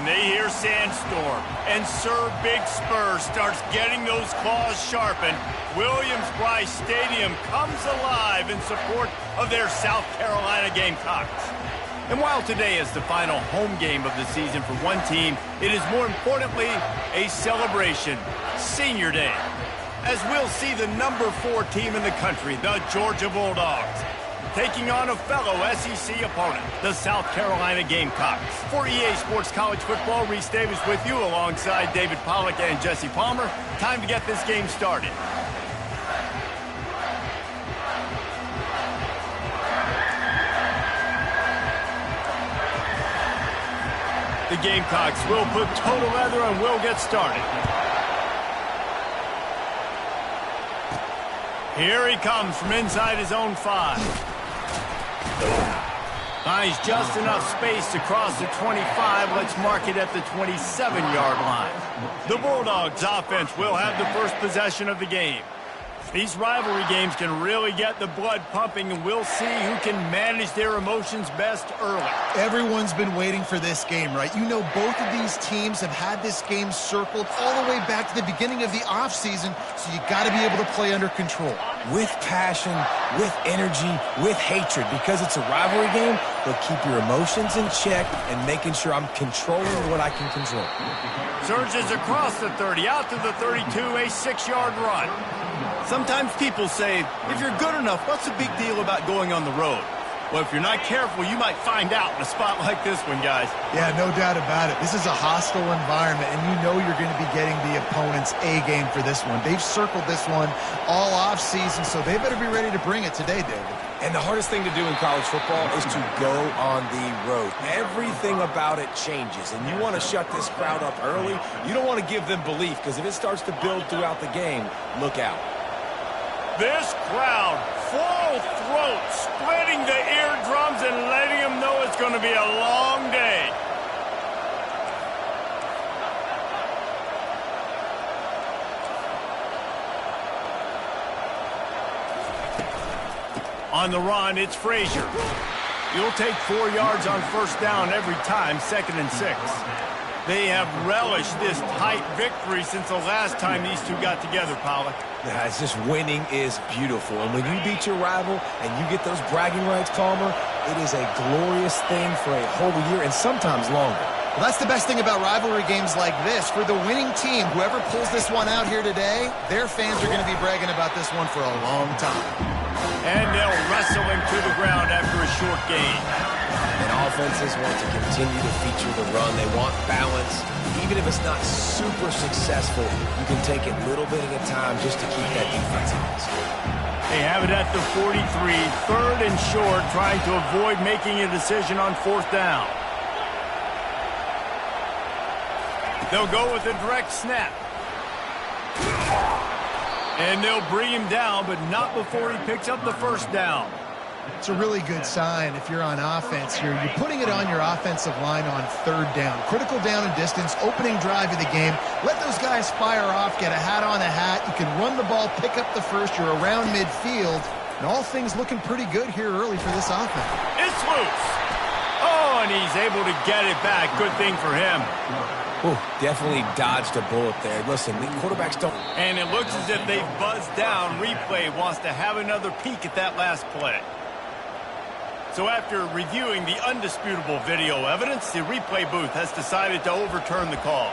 they hear Sandstorm, and Sir Big Spur starts getting those claws sharpened, Williams-Brice Stadium comes alive in support of their South Carolina Gamecocks. And while today is the final home game of the season for one team, it is more importantly a celebration, Senior Day, as we'll see the number 4 team in the country, the Georgia Bulldogs, taking on a fellow SEC opponent, the South Carolina Gamecocks. For EA Sports College Football, Reese Davis with you alongside David Pollack and Jesse Palmer. Time to get this game started. The Gamecocks will put total leather and will get started. Here he comes from inside his own 5. Finds just enough space to cross the 25. Let's mark it at the 27-yard line. The Bulldogs offense will have the first possession of the game. These rivalry games can really get the blood pumping, and we'll see who can manage their emotions best early. Everyone's been waiting for this game, right? You know, both of these teams have had this game circled all the way back to the beginning of the offseason, so you got to be able to play under control. With passion, with energy, with hatred, because it's a rivalry game, but keep your emotions in check and making sure I'm controlling what I can control. Surges across the 30, out to the 32, a 6-yard run. Sometimes people say, if you're good enough, what's the big deal about going on the road? Well, if you're not careful, you might find out in a spot like this one, guys. Yeah, no doubt about it. This is a hostile environment, and you know you're going to be getting the opponent's A game for this one. They've circled this one all offseason, so they better be ready to bring it today, David. And the hardest thing to do in college football is to go on the road. Everything about it changes, and you want to shut this crowd up early. You don't want to give them belief, because if it starts to build throughout the game, look out. This crowd, full throat, splitting the eardrums and letting them know it's going to be a long day. On the run, it's Frazier. You'll take 4 yards on first down every time, 2nd and 6. They have relished this tight victory since the last time these two got together, Pollack. Yeah, it's just winning is beautiful. And when you beat your rival and you get those bragging rights, Palmer, it is a glorious thing for a whole year and sometimes longer. Well, that's the best thing about rivalry games like this. For the winning team, whoever pulls this one out here today, their fans are going to be bragging about this one for a long time. And they'll wrestle him to the ground after a short gain. And offenses want to continue to feature the run. They want balance. Even if it's not super successful, you can take it little bit at a time just to keep that defense honest. They have it at the 43, 3rd and short, trying to avoid making a decision on 4th down. They'll go with a direct snap. And they'll bring him down, but not before he picks up the first down. It's a really good sign if you're on offense here. You're putting it on your offensive line on 3rd down. Critical down and distance, opening drive of the game. Let those guys fire off, get a hat on a hat. You can run the ball, pick up the first. You're around midfield. And all things looking pretty good here early for this offense. It's loose. Oh, and he's able to get it back. Good thing for him. Ooh, definitely dodged a bullet there. Listen, the quarterbacks don't... And it looks as if they've buzzed down. Replay wants to have another peek at that last play. So after reviewing the undisputable video evidence, the replay booth has decided to overturn the call.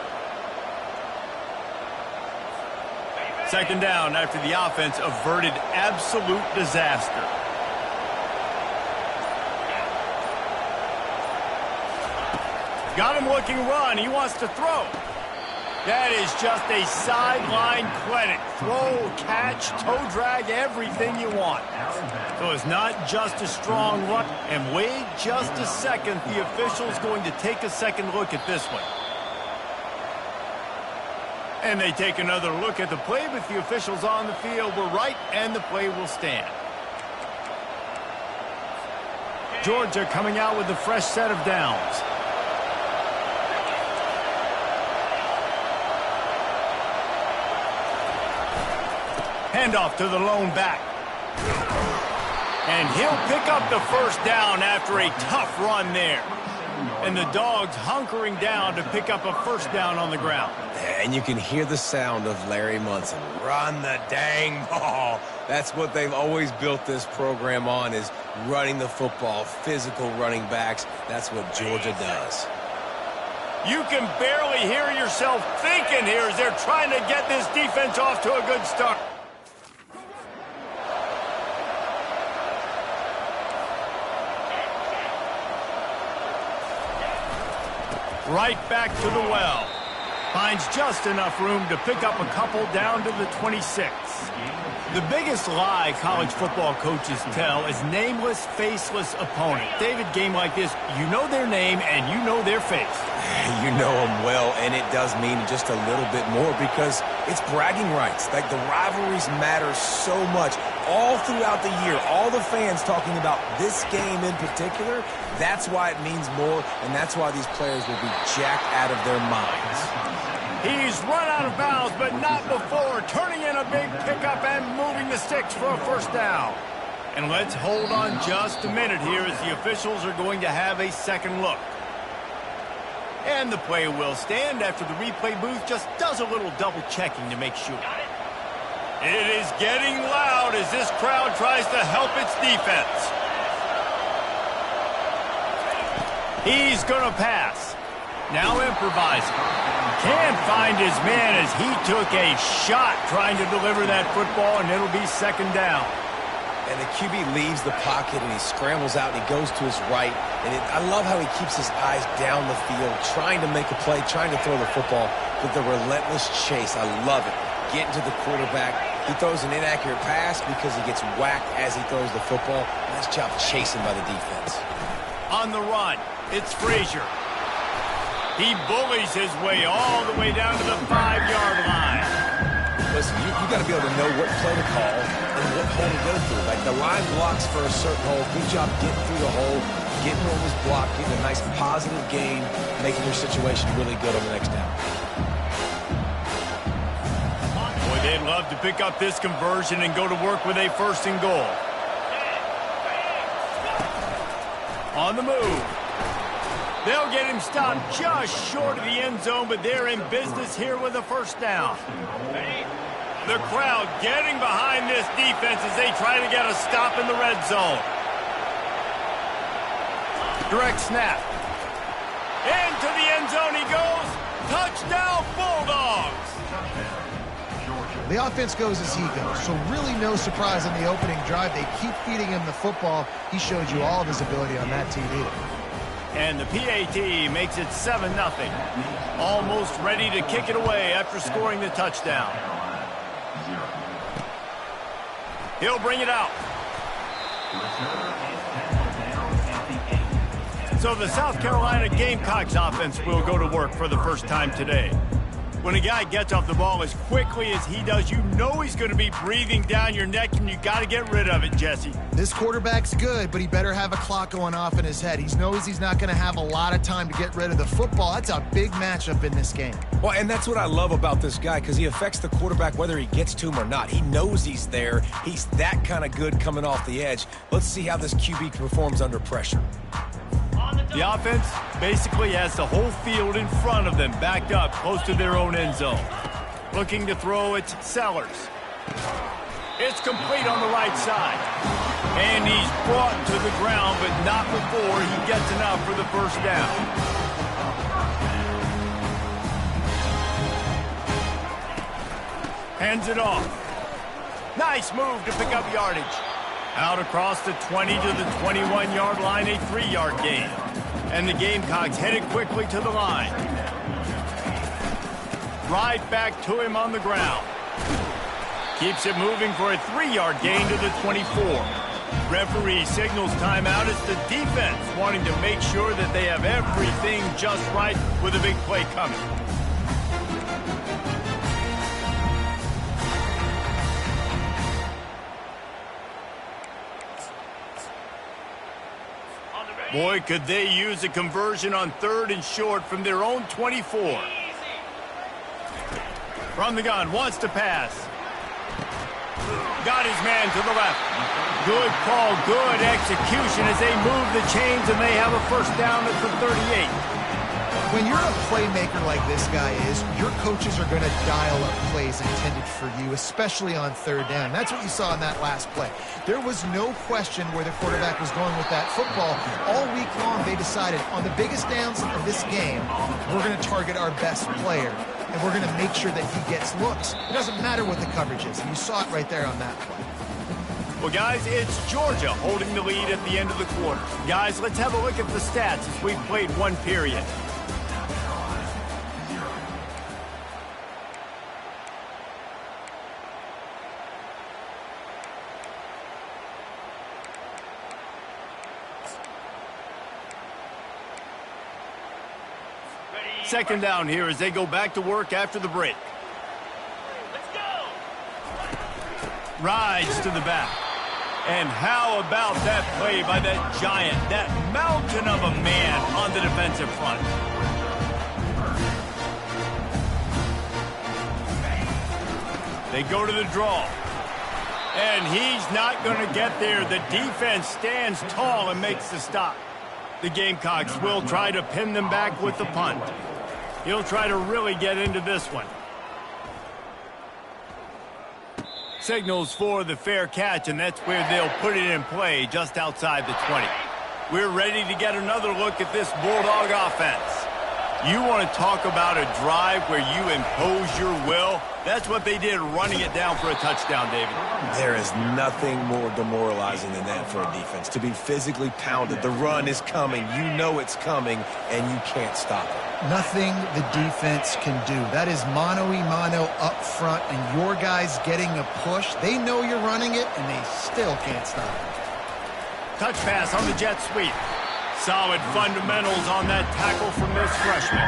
2nd down after the offense averted absolute disaster. Got him looking run. He wants to throw. That is just a sideline clinic. Throw, catch, toe drag, everything you want. So it's not just a strong run. And wait just a second. The official's going to take a second look at this one. And they take another look at the play, but the officials on the field were right, and the play will stand. Georgia coming out with a fresh set of downs. Handoff to the lone back. And he'll pick up the first down after a tough run there. and the Dawgs hunkering down to pick up a first down on the ground. And you can hear the sound of Larry Munson. Run the dang ball. That's what they've always built this program on, is running the football, physical running backs. That's what Georgia does. You can barely hear yourself thinking here as they're trying to get this defense off to a good start. Right back to the well. Finds just enough room to pick up a couple down to the 26. The biggest lie college football coaches tell is nameless, faceless opponent. David, game like this, you know their name and you know their face. You know them well, and it does mean just a little bit more because it's bragging rights. Like, the rivalries matter so much all throughout the year. All the fans talking about this game in particular, that's why it means more, and that's why these players will be jacked out of their minds. He's run out of bounds, but not before turning in a big pickup and moving the sticks for a first down. And let's hold on just a minute here as the officials are going to have a second look. And the play will stand after the replay booth just does a little double checking to make sure. It is getting loud as this crowd tries to help its defense. He's going to pass. Now improvising. Can't find his man as he took a shot trying to deliver that football, and it'll be second down. And the QB leaves the pocket, and he scrambles out, and he goes to his right. And I love how he keeps his eyes down the field, trying to make a play, trying to throw the football with the relentless chase. I love it. Getting to the quarterback. He throws an inaccurate pass because he gets whacked as he throws the football. Nice job chasing by the defense. On the run, it's Frazier. He bullies his way all the way down to the 5-yard line. Listen, you got to be able to know what play to call and what hole to go through. Like, the line blocks for a certain hole. Good job getting through the hole, getting what was blocked, getting a nice positive gain, making your situation really good on the next down. Boy, they'd love to pick up this conversion and go to work with a first and goal. On the move. They'll get him stopped just short of the end zone, but they're in business here with a first down. The crowd getting behind this defense as they try to get a stop in the red zone. Direct snap. Into the end zone he goes. Touchdown, Bulldogs. The offense goes as he goes, so really no surprise on the opening drive. They keep feeding him the football. He showed you all of his ability on that TD. And the PAT makes it 7-0. Almost ready to kick it away after scoring the touchdown. He'll bring it out. So the South Carolina Gamecocks offense will go to work for the first time today. When a guy gets off the ball as quickly as he does, you know he's going to be breathing down your neck, and you got to get rid of it, Jesse. This quarterback's good, but he better have a clock going off in his head. He knows he's not going to have a lot of time to get rid of the football. That's a big matchup in this game. Well, and that's what I love about this guy, because he affects the quarterback whether he gets to him or not. He knows he's there. He's that kind of good coming off the edge. Let's see how this QB performs under pressure. The offense basically has the whole field in front of them, backed up close to their own end zone. Looking to throw, it's Sellers. It's complete on the right side. And he's brought to the ground, but not before he gets enough for the first down. Hands it off. Nice move to pick up yardage. Out across the 20 to the 21-yard line, a 3-yard gain. And the Gamecocks headed quickly to the line. Right back to him on the ground. Keeps it moving for a 3-yard gain to the 24. Referee signals timeout. It's the defense wanting to make sure that they have everything just right with a big play coming. Boy, could they use a conversion on 3rd and short from their own 24. From the gun, wants to pass. Got his man to the left. Good call, good execution as they move the chains and they have a first down at the 38. When you're a playmaker like this guy is, your coaches are going to dial up plays intended for you, especially on third down. That's what you saw in that last play. There was no question where the quarterback was going with that football. All week long, they decided on the biggest downs of this game, we're going to target our best player, and we're going to make sure that he gets looks. It doesn't matter what the coverage is, and you saw it right there on that play. Well, guys, it's Georgia holding the lead at the end of the quarter. Guys, let's have a look at the stats as we've played one period. Second down here as they go back to work after the break. Let's go. Rides to the back. And how about that play by that giant, that mountain of a man on the defensive front? They go to the draw. And he's not going to get there. The defense stands tall and makes the stop. The Gamecocks will try to pin them back with the punt. He'll try to really get into this one. Signals for the fair catch, and that's where they'll put it in play just outside the 20. We're ready to get another look at this Bulldog offense. You want to talk about a drive where you impose your will? That's what they did, running it down for a touchdown, David. There is nothing more demoralizing than that for a defense. To be physically pounded, the run is coming, you know it's coming, and you can't stop it. Nothing the defense can do. That is mano-a-mano up front, and your guys getting a push. They know you're running it, and they still can't stop it. Touch pass on the jet sweep. Solid fundamentals on that tackle from this freshman.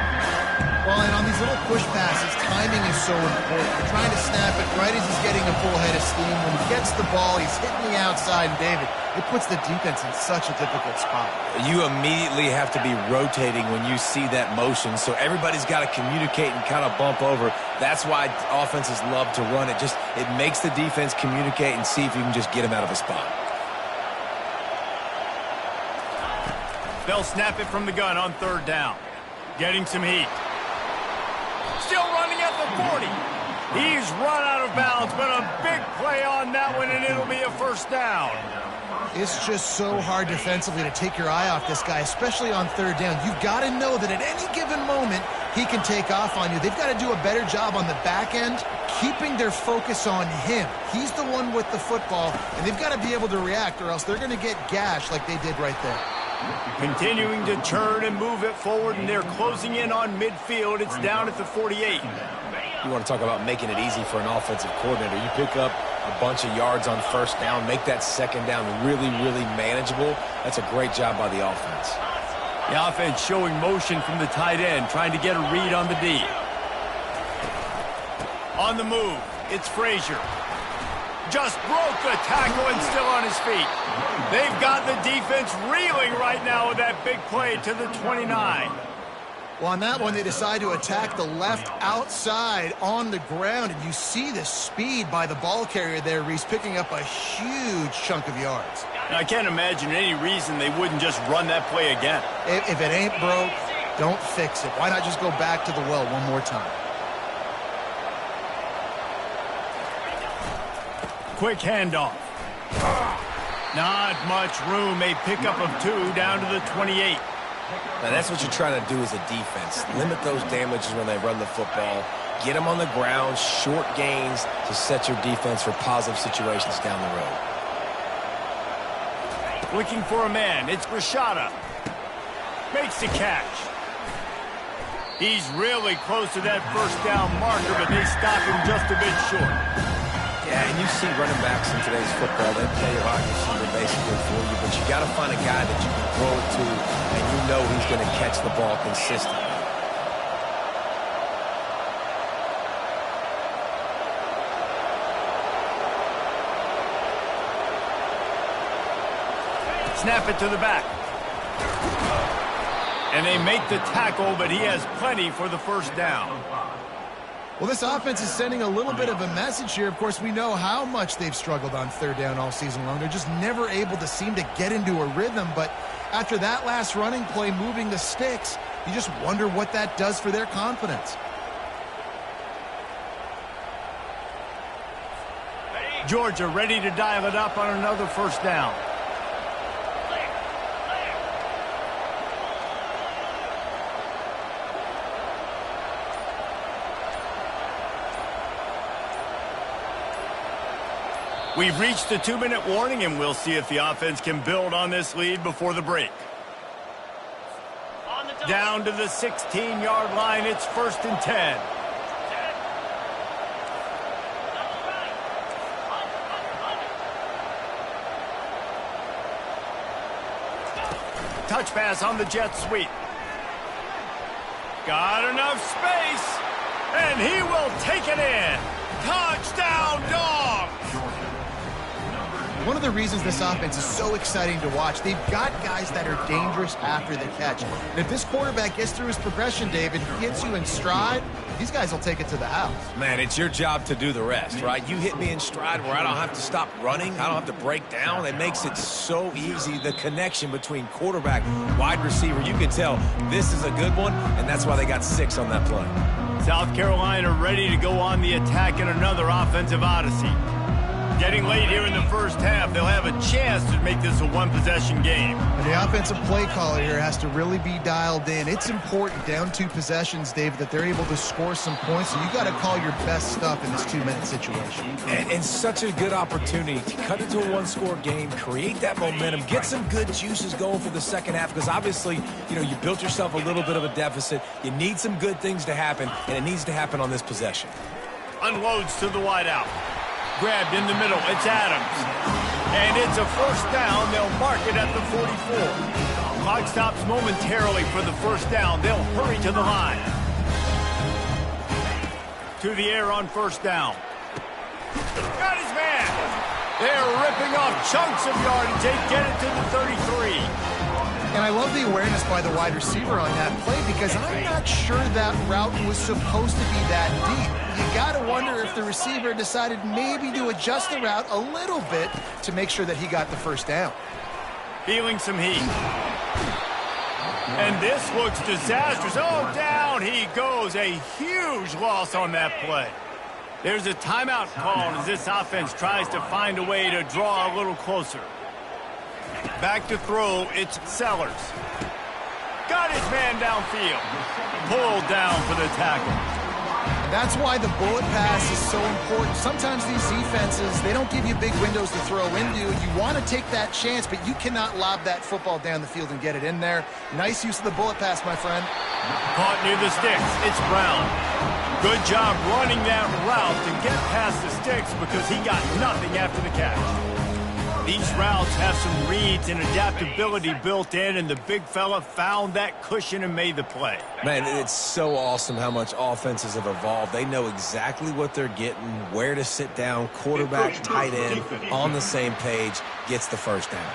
Well, and on these little push passes, timing is so important. You're trying to snap it right as he's getting a full head of steam. When he gets the ball, he's hitting the outside, and David, it puts the defense in such a difficult spot. You immediately have to be rotating when you see that motion, so everybody's got to communicate and kind of bump over. That's why offenses love to run it. It makes the defense communicate and see if you can just get him out of a spot. They'll snap it from the gun on third down. Getting some heat. Still running at the 40. He's run out of bounds, but a big play on that one, and it'll be a first down. It's just so hard defensively to take your eye off this guy, especially on third down. You've got to know that at any given moment, he can take off on you. They've got to do a better job on the back end, keeping their focus on him. He's the one with the football, and they've got to be able to react, or else they're going to get gashed like they did right there. Continuing to turn and move it forward, and they're closing in on midfield. It's down at the 48. You want to talk about making it easy for an offensive coordinator. You pick up a bunch of yards on first down, make that second down really, really manageable. That's a great job by the offense. The offense showing motion from the tight end, trying to get a read on the D. On the move, it's Frazier. Just broke the tackle and still on his feet. They've got the defense reeling right now with that big play to the 29. Well, on that one, they decide to attack the left outside on the ground, and you see the speed by the ball carrier there, Reese, picking up a huge chunk of yards. Now, I can't imagine any reason they wouldn't just run that play again. If it ain't broke, don't fix it. Why not just go back to the well one more time? Quick handoff. Not much room. A pickup of 2 down to the 28. Now, that's what you're trying to do as a defense. Limit those damages when they run the football. Get them on the ground, short gains to set your defense for positive situations down the road. Looking for a man. It's Rashada. Makes the catch. He's really close to that first down marker, but they stop him just a bit short. Yeah, and you see running backs in today's football, they play a wide receiver basically for you, but you got to find a guy that you can throw it to, and you know he's going to catch the ball consistently. Snap it to the back. And they make the tackle, but he has plenty for the first down. Well, this offense is sending a little bit of a message here. Of course, we know how much they've struggled on third down all season long. They're just never able to seem to get into a rhythm. But after that last running play, moving the sticks, you just wonder what that does for their confidence. Georgia ready to dial it up on another first down. We've reached the 2-minute warning, and we'll see if the offense can build on this lead before the break. Down to the 16-yard line, it's 1st and 10. Touch pass on the jet sweep. Got enough space, and he will take it in. Touchdown, Dawgs! One of the reasons this offense is so exciting to watch, they've got guys that are dangerous after the catch. And if this quarterback gets through his progression, David, he hits you in stride, these guys will take it to the house. Man, it's your job to do the rest, right? You hit me in stride where I don't have to stop running. I don't have to break down. It makes it so easy, the connection between quarterback, wide receiver. You can tell this is a good one, and that's why they got 6 on that play. South Carolina ready to go on the attack in another offensive odyssey. Getting late here in the first half, they'll have a chance to make this a one-possession game. And the offensive play caller here has to really be dialed in. It's important, down 2 possessions, David, that they're able to score some points. So you got to call your best stuff in this 2-minute situation. And such a good opportunity to cut into a one-score game, create that momentum, get some good juices going for the second half, because obviously, you built yourself a little bit of a deficit. You need some good things to happen, and it needs to happen on this possession. Unloads to the wideout. Grabbed in the middle, it's Adams. And it's a first down, they'll mark it at the 44. Clock stops momentarily for the first down, they'll hurry to the line. To the air on first down. Got his man! They're ripping off chunks of yardage, they get it to the 33. And I love the awareness by the wide receiver on that play, because I'm not sure that route was supposed to be that deep. You got to wonder if the receiver decided maybe to adjust the route a little bit to make sure that he got the first down. Feeling some heat. And this looks disastrous. Oh, down he goes. A huge loss on that play. There's a timeout called as this offense tries to find a way to draw a little closer. Back to throw, it's Sellers. Got his man downfield. Pulled down for the tackle. That's why the bullet pass is so important. Sometimes these defenses, they don't give you big windows to throw into. You want to take that chance, but you cannot lob that football down the field and get it in there. Nice use of the bullet pass, my friend. Caught near the sticks. It's Brown. Good job running that route to get past the sticks because he got nothing after the catch. These routes have some reads and adaptability built in, and the big fella found that cushion and made the play. Man, it's so awesome how much offenses have evolved. They know exactly what they're getting, where to sit down, quarterback, tight end, on the same page, gets the first down.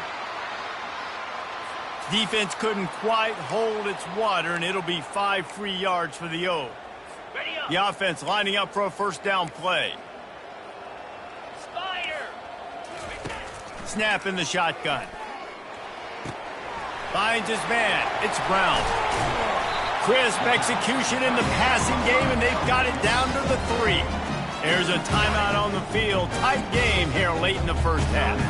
Defense couldn't quite hold its water, and it'll be 5 free yards for the O. The offense lining up for a first down play. Snap in the shotgun. Finds his man. It's Brown. Crisp execution in the passing game, and they've got it down to the 3. There's a timeout on the field. Tight game here late in the first half.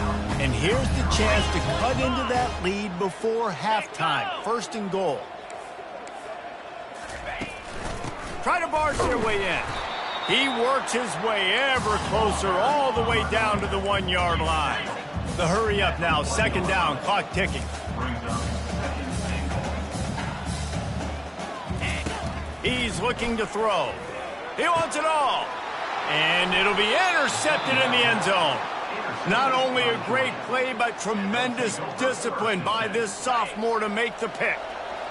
And here's the chance to cut into that lead before halftime. 1st and goal. Try to barge their way in. He works his way ever closer all the way down to the 1-yard line. The hurry up now, 2nd down, clock ticking. He's looking to throw. He wants it all. And it'll be intercepted in the end zone. Not only a great play, but tremendous discipline by this sophomore to make the pick.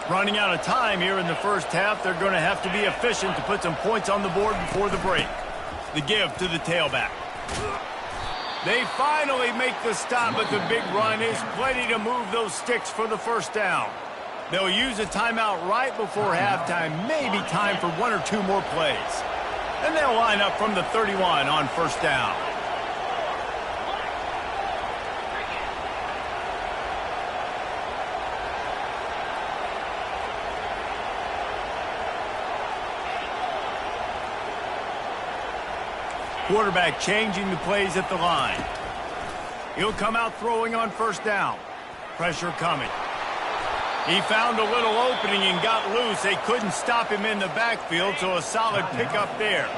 Running out of time here in the first half, they're going to have to be efficient to put some points on the board before the break. The give to the tailback. They finally make the stop, but the big run is plenty to move those sticks for the first down. They'll use a timeout right before halftime, maybe time for 1 or 2 more plays. And they'll line up from the 31 on first down. Quarterback changing the plays at the line. He'll come out throwing on first down. Pressure coming. He found a little opening and got loose. They couldn't stop him in the backfield, so a solid pickup there.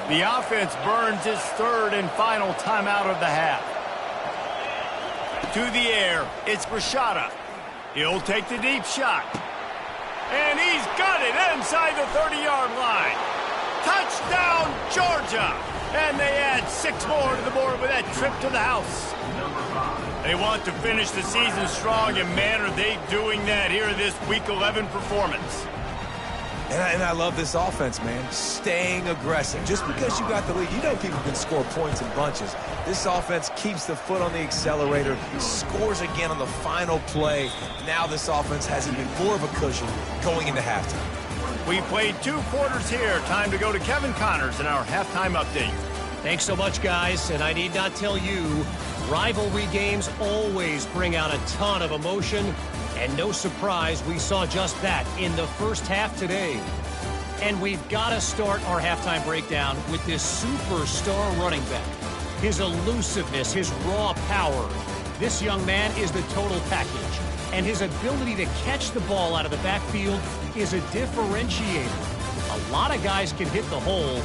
The offense burns its third and final timeout of the half. To the air, it's Rashada. He'll take the deep shot. And he's got it inside the 30-yard line. Touchdown, Georgia! And they add 6 more to the board with that trip to the house. They want to finish the season strong, and man, are they doing that here in this Week 11 performance. And I love this offense, man. Staying aggressive. Just because you got the lead, you know people can score points in bunches. This offense keeps the foot on the accelerator, scores again on the final play. Now this offense has even more of a cushion going into halftime. We played 2 quarters here. Time to go to Kevin Connors in our halftime update. Thanks so much, guys. And I need not tell you, rivalry games always bring out a ton of emotion. And no surprise, we saw just that in the first half today. And we've got to start our halftime breakdown with this superstar running back. His elusiveness, his raw power. This young man is the total package. And his ability to catch the ball out of the backfield is a differentiator. A lot of guys can hit the hole.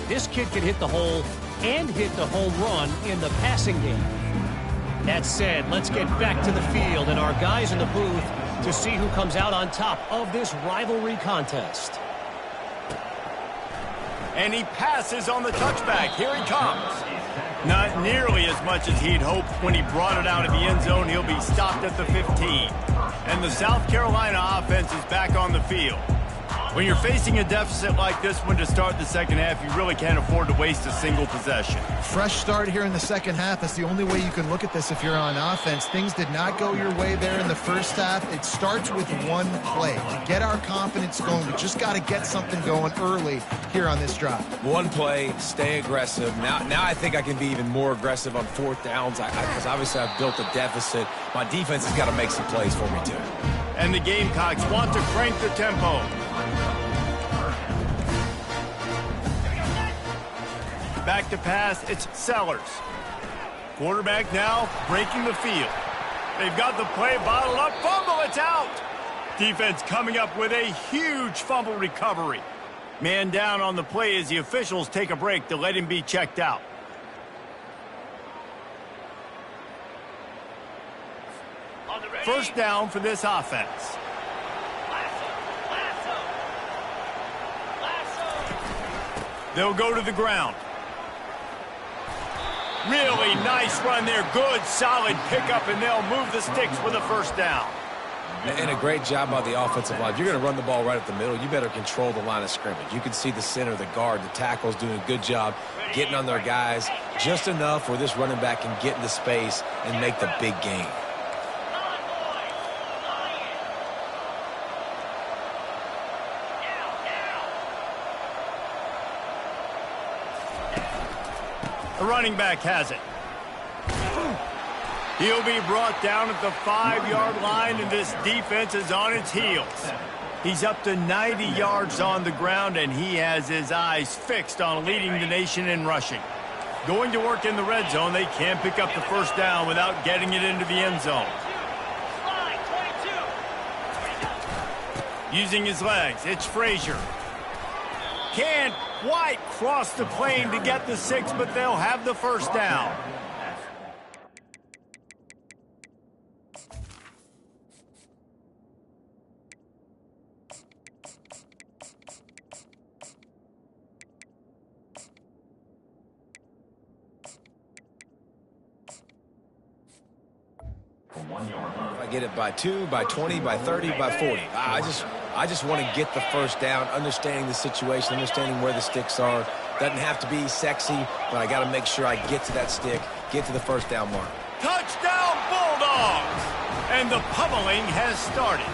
This kid can hit the hole and hit the home run in the passing game. That said, let's get back to the field and our guys in the booth to see who comes out on top of this rivalry contest. And he passes on the touchback. Here he comes. Not nearly as much as he'd hoped when he brought it out of the end zone. He'll be stopped at the 15. And the South Carolina offense is back on the field. When you're facing a deficit like this one to start the second half, you really can't afford to waste a single possession. Fresh start here in the second half. That's the only way you can look at this if you're on offense. Things did not go your way there in the first half. It starts with one play. To get our confidence going, we just got to get something going early here on this drive. One play, stay aggressive. Now I think I can be even more aggressive on fourth downs because obviously I've built a deficit. My defense has got to make some plays for me too. And the Gamecocks want to crank the tempo. Back to pass, it's Sellers. Quarterback now breaking the field. They've got the play bottled up. Fumble, it's out. Defense coming up with a huge fumble recovery. Man down on the play as the officials take a break to let him be checked out. First down for this offense. They'll go to the ground. Really nice run there. Good, solid pickup, and they'll move the sticks with a first down. And a great job by the offensive line. You're going to run the ball right up the middle. You better control the line of scrimmage. You can see the center, the guard, the tackle's doing a good job getting on their guys just enough where this running back can get into space and make the big gain. The running back has it. He'll be brought down at the 5-yard line, and this defense is on its heels. He's up to 90 yards on the ground, and he has his eyes fixed on leading the nation in rushing. Going to work in the red zone, they can't pick up the first down without getting it into the end zone. Using his legs, it's Frazier. Can't quite cross the plane to get the 6, but they'll have the first down. If I get it by 2, by 20, by 30, by 40. I just want to get the first down, understanding the situation, understanding where the sticks are. Doesn't have to be sexy, but I got to make sure I get to that stick, get to the first down mark. Touchdown, Bulldogs! And the pummeling has started.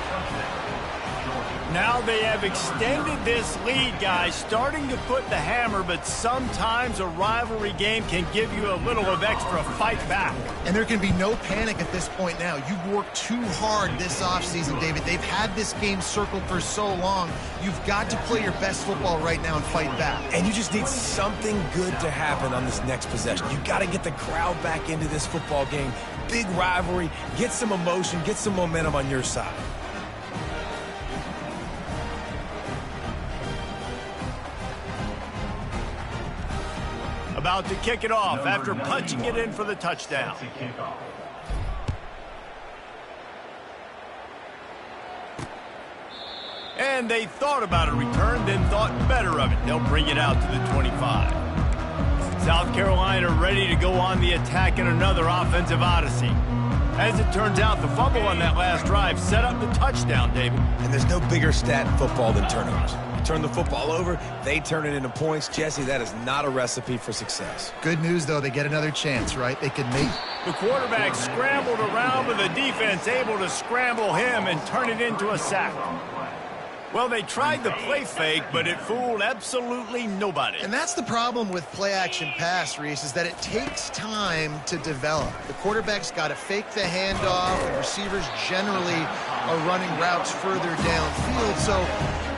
Now they have extended this lead, guys, starting to put the hammer, but sometimes a rivalry game can give you a little of extra fight back. And there can be no panic at this point now. You've worked too hard this offseason, David. They've had this game circled for so long. You've got to play your best football right now and fight back. And you just need something good to happen on this next possession. You've got to get the crowd back into this football game. Big rivalry, get some emotion, get some momentum on your side. About to kick it off after punching it in for the touchdown. And they thought about a return, then thought better of it. They'll bring it out to the 25. South Carolina ready to go on the attack in another offensive odyssey. As it turns out, the fumble on that last drive set up the touchdown, David. And there's no bigger stat in football than turnovers. Turn the football over, they turn it into points. Jesse, that is not a recipe for success. Good news, though, they get another chance, right? They can make. The quarterback scrambled around, but the defense able to scramble him and turn it into a sack. Well, they tried the play fake, but it fooled absolutely nobody. And that's the problem with play-action pass, Reese, is that it takes time to develop. The quarterback's got to fake the handoff. The receivers generally are running routes further downfield. So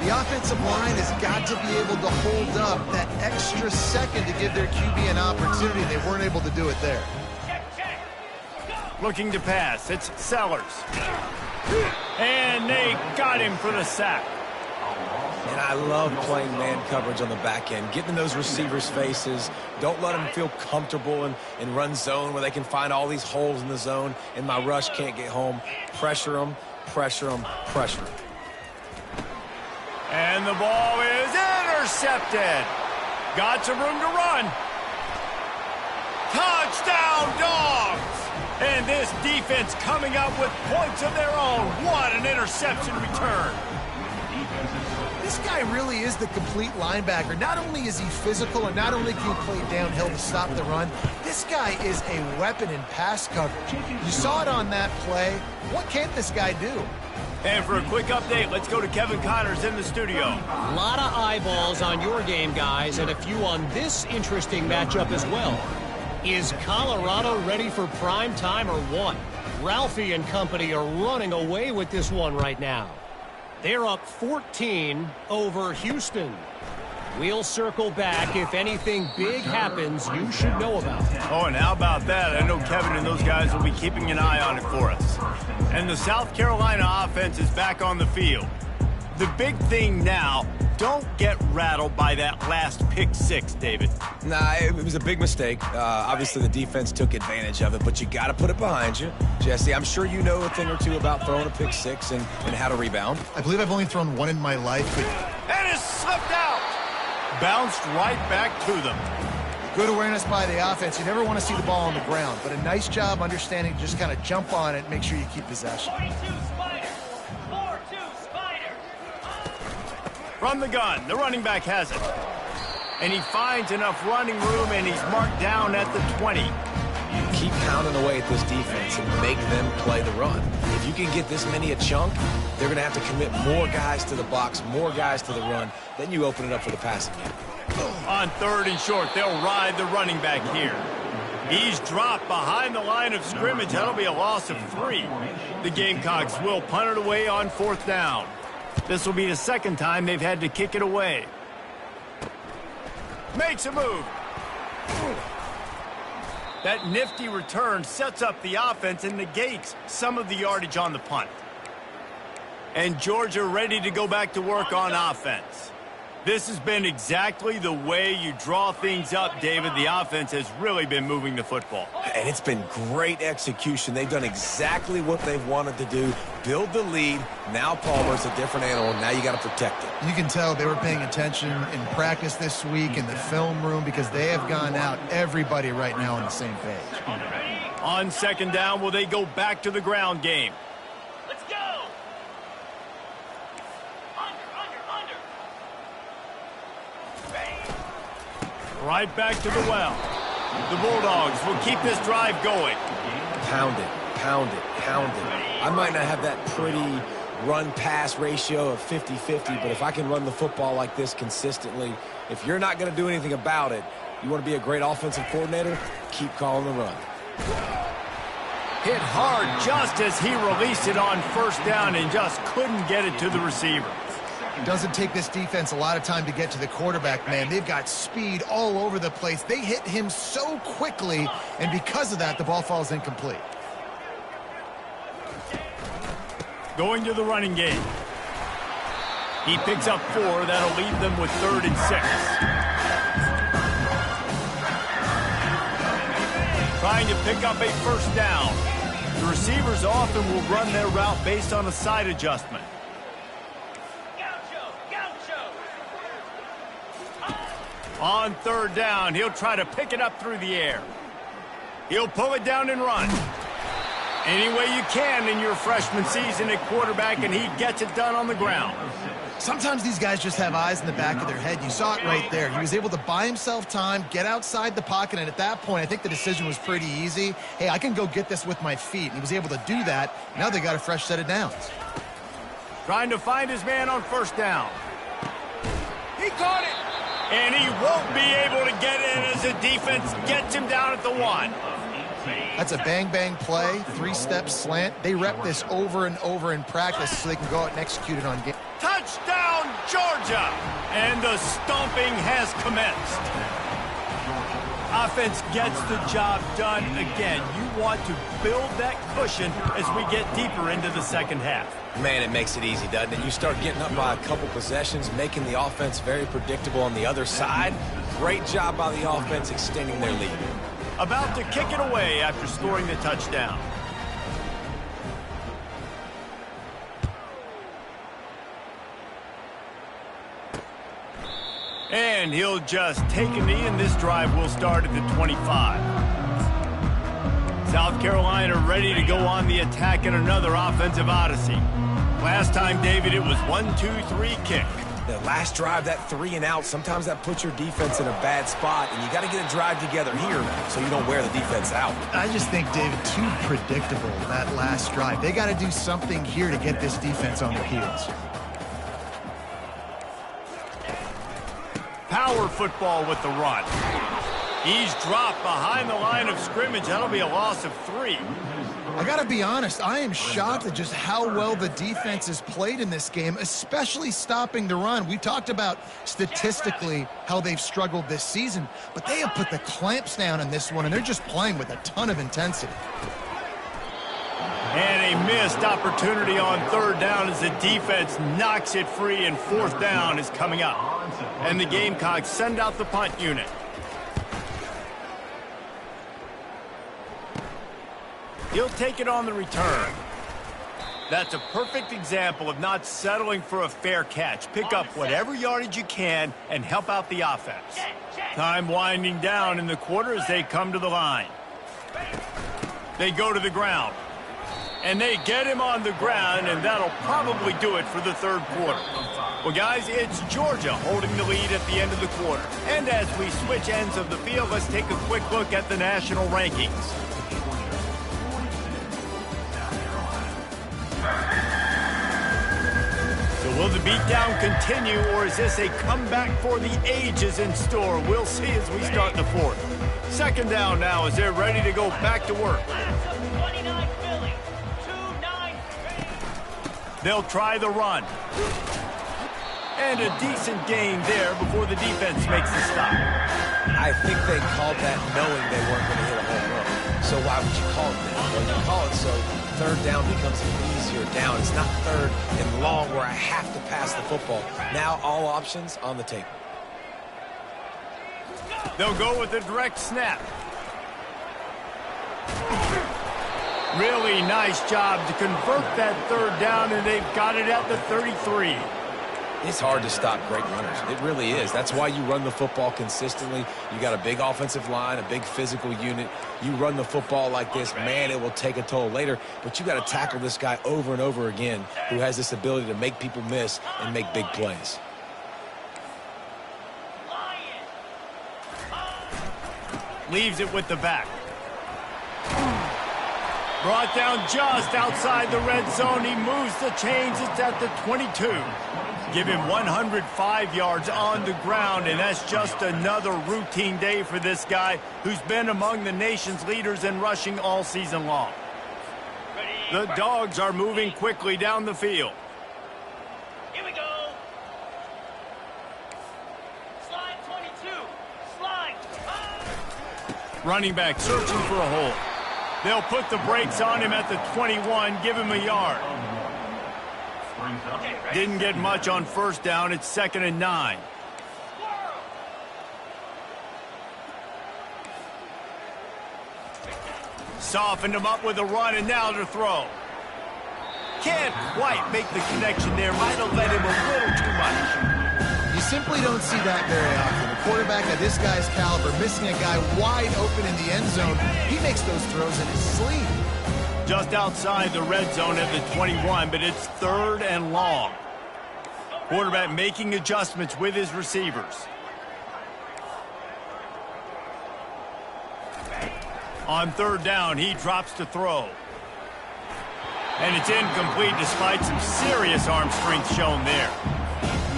the offensive line has got to be able to hold up that extra second to give their QB an opportunity. They weren't able to do it there. Looking to pass, it's Sellers. And they got him for the sack. And I love playing man coverage on the back end, getting in those receivers' faces. Don't let them feel comfortable in run zone where they can find all these holes in the zone and my rush can't get home. Pressure them, pressure them, pressure them. And the ball is intercepted. Got some room to run. Touchdown, Dawgs! And this defense coming up with points of their own. What an interception return. This guy really is the complete linebacker. Not only is he physical and not only can he play downhill to stop the run, this guy is a weapon in pass coverage. You saw it on that play. What can't this guy do? And for a quick update, let's go to Kevin Connors in the studio. A lot of eyeballs on your game, guys, and a few on this interesting matchup as well. Is Colorado ready for prime time or what? Ralphie and company are running away with this one right now. They're up 14 over Houston. We'll circle back. If anything big happens, you should know about it. Oh, and how about that? I know Kevin and those guys will be keeping an eye on it for us. And the South Carolina offense is back on the field. The big thing now, don't get rattled by that last pick six, David. Nah, it was a big mistake. Obviously, the defense took advantage of it, but you got to put it behind you. Jesse, I'm sure you know a thing or two about throwing a pick six and how to rebound. I believe I've only thrown one in my life. And it slipped out. Bounced right back to them. Good awareness by the offense. You never want to see the ball on the ground, but a nice job understanding to just kind of jump on it and make sure you keep possession. 42 Spider. 4-2 Spider. From the gun, the running back has it. And he finds enough running room, and he's marked down at the 20. Keep pounding away at this defense and make them play the run. If you can get this many a chunk, they're going to have to commit more guys to the box, more guys to the run. Then you open it up for the passing game. On 3rd and short, they'll ride the running back here. He's dropped behind the line of scrimmage. That'll be a loss of 3. The Gamecocks will punt it away on 4th down. This will be the second time they've had to kick it away. Makes a move. That nifty return sets up the offense and negates some of the yardage on the punt. And Georgia ready to go back to work on offense. This has been exactly the way you draw things up, David. The offense has really been moving the football. And it's been great execution. They've done exactly what they've wanted to do. Build the lead. Now Palmer's a different animal. Now you got to protect it. You can tell they were paying attention in practice this week in the film room because they have gone out, everybody right now on the same page. On 2nd down, will they go back to the ground game? Let's go. Right back to the well. The Bulldogs will keep this drive going. Pound it, pound it, pound it. I might not have that pretty run-pass ratio of 50-50, but if I can run the football like this consistently, if you're not going to do anything about it, you want to be a great offensive coordinator, keep calling the run. Hit hard just as he released it on first down and just couldn't get it to the receiver. Doesn't take this defense a lot of time to get to the quarterback, man. They've got speed all over the place. They hit him so quickly, and because of that, the ball falls incomplete. Going to the running game. He picks up 4. That'll leave them with 3rd and 6. Trying to pick up a first down. The receivers often will run their route based on a side adjustment. On 3rd down, he'll try to pick it up through the air. He'll pull it down and run. Any way you can in your freshman season at quarterback, and he gets it done on the ground. Sometimes these guys just have eyes in the back of their head. You saw it right there. He was able to buy himself time, get outside the pocket, and at that point, I think the decision was pretty easy. Hey, I can go get this with my feet. And he was able to do that. Now they got a fresh set of downs. Trying to find his man on first down. He caught it! And he won't be able to get in as the defense gets him down at the 1. That's a bang-bang play, 3-step slant. They rep this over and over in practice so they can go out and execute it on game. Touchdown, Georgia! And the stomping has commenced. Offense gets the job done again. You want to build that cushion as we get deeper into the second half. Man, it makes it easy, doesn't it? You start getting up by a couple possessions, making the offense very predictable on the other side. Great job by the offense extending their lead. About to kick it away after scoring the touchdown. And he'll just take a knee, and this drive will start at the 25. South Carolina ready to go on the attack in another offensive odyssey. Last time, David, it was 1-2-3 kick. The last drive, that 3 and out, sometimes that puts your defense in a bad spot, and you got to get a drive together here so you don't wear the defense out. I just think, David, too predictable, that last drive. They got to do something here to get this defense on their heels. Power football with the run. He's dropped behind the line of scrimmage. That'll be a loss of 3. I got to be honest, I am shocked at just how well the defense has played in this game, especially stopping the run. We talked about statistically how they've struggled this season, but they have put the clamps down in this one, and they're just playing with a ton of intensity. And a missed opportunity on 3rd down as the defense knocks it free, and 4th down is coming up. And the Gamecocks send out the punt unit. He'll take it on the return. That's a perfect example of not settling for a fair catch. Pick up whatever yardage you can and help out the offense. Time winding down in the quarter as they come to the line. They go to the ground. And they get him on the ground, and that'll probably do it for the 3rd quarter. Well, guys, it's Georgia holding the lead at the end of the quarter. And as we switch ends of the field, let's take a quick look at the national rankings. So will the beatdown continue, or is this a comeback for the ages in store? We'll see as we start the 4th. 2nd down now as they're ready to go back to work. They'll try the run. And a decent gain there before the defense makes the stop. I think they called that knowing they weren't going to hit a home run. So why would you call it that? Well, you call it so 3rd down becomes an easier down. It's not 3rd and long where I have to pass the football. Now all options on the table. They'll go with a direct snap. Really nice job to convert that 3rd down, and they've got it at the 33. It's hard to stop great runners. It really is. That's why you run the football consistently. You got a big offensive line, a big physical unit. You run the football like this, man, it will take a toll later. But you got to tackle this guy over and over again who has this ability to make people miss and make big plays. Leaves it with the back. Brought down just outside the red zone. He moves the chains. It's at the 22. Give him 105 yards on the ground, and that's just another routine day for this guy who's been among the nation's leaders in rushing all season long. The Dogs are moving quickly down the field. Here we go. Slide 22. Slide. Running back searching for a hole. They'll put the brakes on him at the 21, give him a yard. Didn't get much on first down. It's 2nd and 9. Softened him up with a run, and now to throw. Can't quite make the connection there. Might have led him a little too much. You simply don't see that very often. A quarterback of this guy's caliber missing a guy wide open in the end zone. He makes those throws in his sleep. Just outside the red zone at the 21, but it's 3rd and long. Quarterback making adjustments with his receivers. On 3rd down, he drops to throw. And it's incomplete despite some serious arm strength shown there.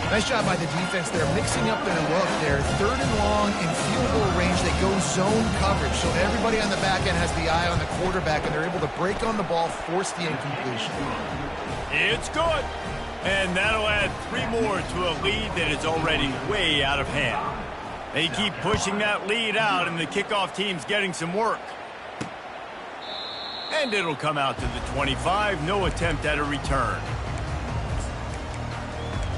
Nice job by the defense there, mixing up their look there. 3rd and long in field goal range. They go zone coverage, so everybody on the back end has the eye on the quarterback, and they're able to break on the ball, force the incompletion. It's good. And that'll add 3 more to a lead that is already way out of hand. They keep pushing that lead out, and the kickoff team's getting some work. And it'll come out to the 25. No attempt at a return.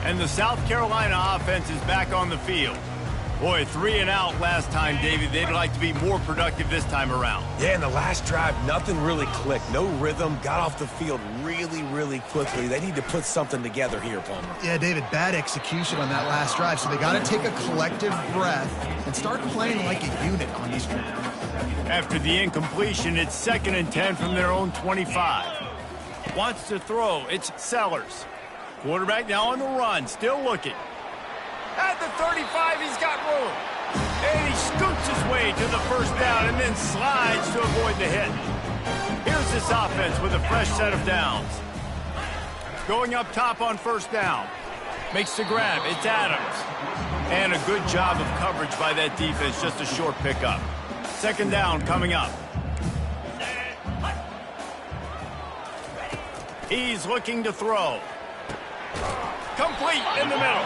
And the South Carolina offense is back on the field. Boy, 3 and out last time, David. They'd like to be more productive this time around. Yeah, in the last drive, nothing really clicked. No rhythm. Got off the field really, really quickly. They need to put something together here, Palmer. Yeah, David, bad execution on that last drive, so they got to take a collective breath and start playing like a unit on this drive. After the incompletion, it's 2nd and 10 from their own 25. Wants to throw. It's Sellers. Quarterback now on the run, still looking. At the 35, he's got room. And he scoots his way to the 1st down and then slides to avoid the hit. Here's this offense with a fresh set of downs. Going up top on 1st down. Makes the grab. It's Adams. And a good job of coverage by that defense. Just a short pickup. 2nd down coming up. He's looking to throw. Complete in the middle.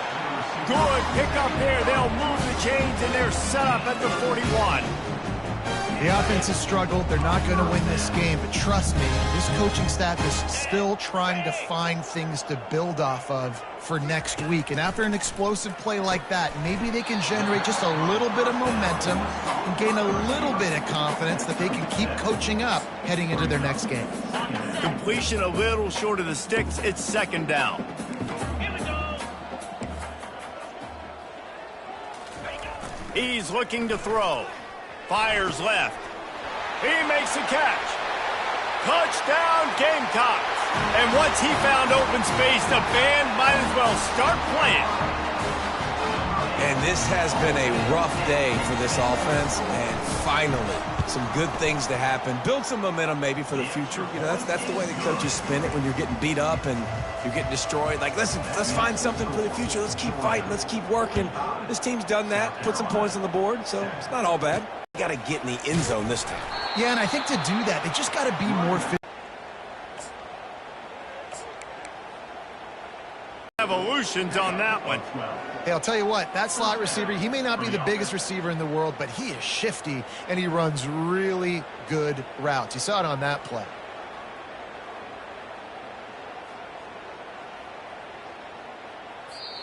Good pickup there. They'll move the chains, and they're set up at the 41. The offense has struggled. They're not going to win this game, but trust me, this coaching staff is still trying to find things to build off of for next week. And after an explosive play like that, maybe they can generate just a little bit of momentum and gain a little bit of confidence that they can keep coaching up heading into their next game. Completion a little short of the sticks. It's 2nd down. He's looking to throw. Fires left. He makes a catch. Touchdown, Gamecocks. And once he found open space, the band might as well start playing. And this has been a rough day for this offense, and finally, some good things to happen. Build some momentum maybe for the future. You know, that's the way the coaches spin it when you're getting beat up and you're getting destroyed. Like, listen, let's find something for the future. Let's keep fighting. Let's keep working. This team's done that, put some points on the board, so it's not all bad. You got to get in the end zone this time. Yeah, and I think to do that, they just got to be more fit. Evolutions on that one. Hey, I'll tell you what, that slot receiver, he may not be the biggest receiver in the world, but he is shifty, and he runs really good routes. You saw it on that play.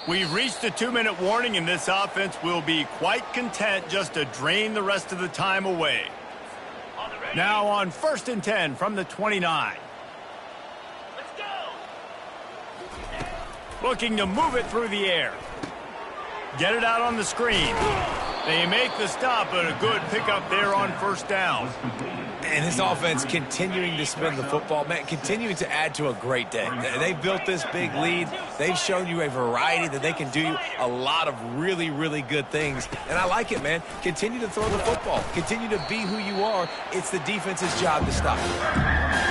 We've reached a 2-minute warning, and this offense will be quite content just to drain the rest of the time away. Now on 1st and 10 from the 29. Let's go. Looking to move it through the air. Get it out on the screen. They make the stop, but a good pickup there on first down. And his offense continuing to spin the football, man, continuing to add to a great day. They've built this big lead. They've shown you a variety that they can do a lot of really, really good things. And I like it, man. Continue to throw the football. Continue to be who you are. It's the defense's job to stop you.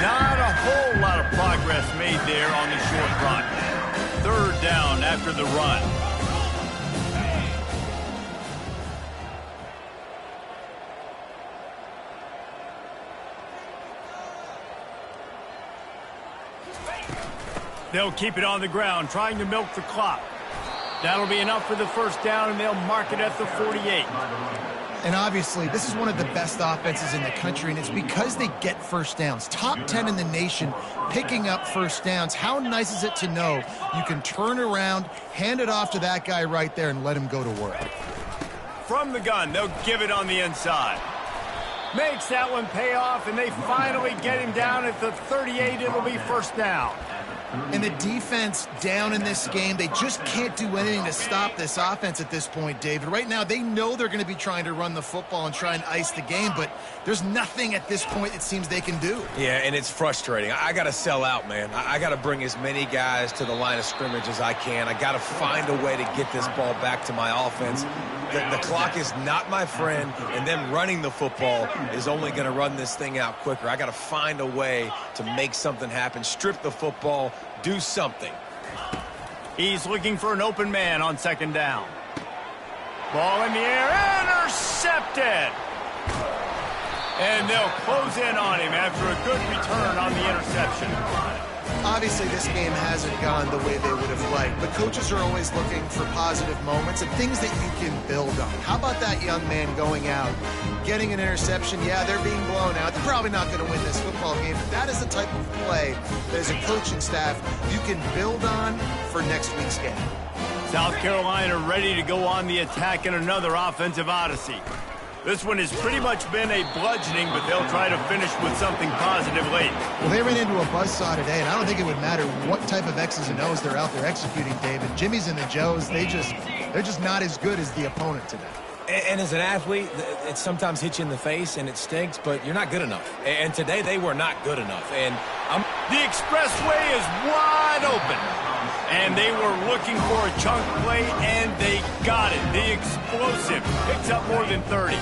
Not a whole lot of progress made there on the short run. Third down after the run. They'll keep it on the ground, trying to milk the clock. That'll be enough for the first down, and they'll mark it at the 48. And obviously, this is one of the best offenses in the country, and it's because they get first downs. Top 10 in the nation picking up first downs. How nice is it to know you can turn around, hand it off to that guy right there, and let him go to work. From the gun, they'll give it on the inside. Makes that one pay off, and they finally get him down at the 38. It'll be first down. And the defense down in this game, they just can't do anything to stop this offense at this point, David. Right now, they know they're going to be trying to run the football and try and ice the game, but there's nothing at this point it seems they can do. Yeah, and it's frustrating. I got to sell out, man. I got to bring as many guys to the line of scrimmage as I can. I got to find a way to get this ball back to my offense. The clock is not my friend, and them running the football is only going to run this thing out quicker. I got to find a way to make something happen, strip the football, do something. He's looking for an open man on second down. Ball in the air, intercepted. And they'll close in on him after a good return on the interception. Obviously, this game hasn't gone the way they would have liked, but coaches are always looking for positive moments and things that you can build on. How about that young man going out, getting an interception? Yeah, they're being blown out. They're probably not going to win this football game, but that is the type of play that as a coaching staff you can build on for next week's game. South Carolina ready to go on the attack in another offensive odyssey. This one has pretty much been a bludgeoning, but they'll try to finish with something positive late. Well, they ran into a buzzsaw today, and I don't think it would matter what type of X's and O's they're out there executing, David. Jimmy's and the Joes, they're just not as good as the opponent today. And as an athlete, it sometimes hits you in the face and it stinks, but you're not good enough. And today they were not good enough. And the expressway is wide open. And they were looking for a chunk play, and they got it. The explosive picks up more than 30.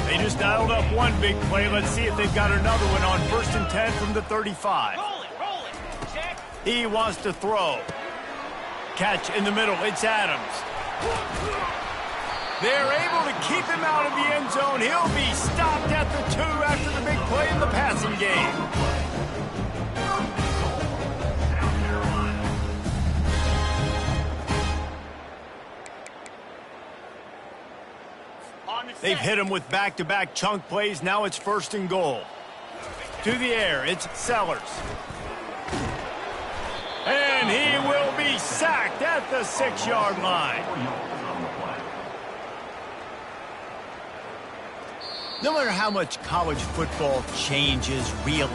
They just dialed up one big play. Let's see if they've got another one on 1st and 10 from the 35. Roll it, check. He wants to throw. Catch in the middle. It's Adams. They're able to keep him out of the end zone. He'll be stopped at the 2 after the big play in the passing game. They've hit him with back-to-back chunk plays. Now it's 1st and goal. To the air, it's Sellers. And he will be sacked at the 6-yard line. No matter how much college football changes, realigns,